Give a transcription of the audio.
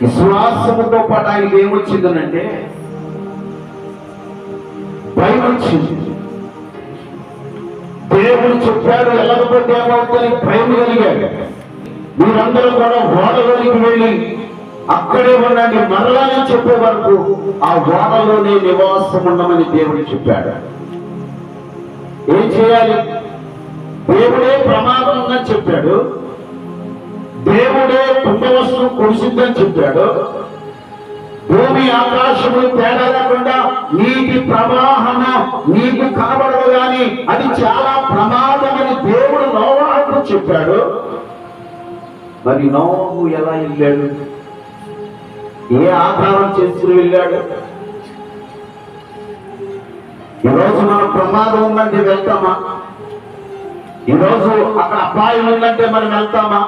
విశ్వాసముతో పాటు ఆయనకి ఏమొచ్చిందనంటే భయం వచ్చింది. దేవుడు చెప్పాడు వెళ్ళకపోతే ఏమవుతుంది భయం కలిగాడు. మీరందరూ కూడా ఓడలోనికి వెళ్ళి అక్కడే ఉండండి, మరలానే చెప్పే వరకు ఆ ఓడలోనే నివాసం ఉండమని దేవుడు చెప్పాడు. ఏం చేయాలి? దేవుడే ప్రమాదం ఉందని చెప్పాడు, దేవుడే కుంభవస్త్రం కురిసిద్దని చెప్పాడు, భూమి ఆకాశములు తేడా లేకుండా నీటి ప్రవాహము నీకు కనబడదు కానీ అది చాలా ప్రమాదమని దేవుడు నోవాహుకు చెప్పాడు. మరి నోవాహు ఎలా వెళ్ళాడు? ఏ ఆధారం చేసుకుని వెళ్ళాడు? ఈరోజు మన ప్రమాదం ఉందంటే వెళ్తామా? ఈరోజు అక్కడ అపాయం ఉందంటే మనం వెళ్తామా?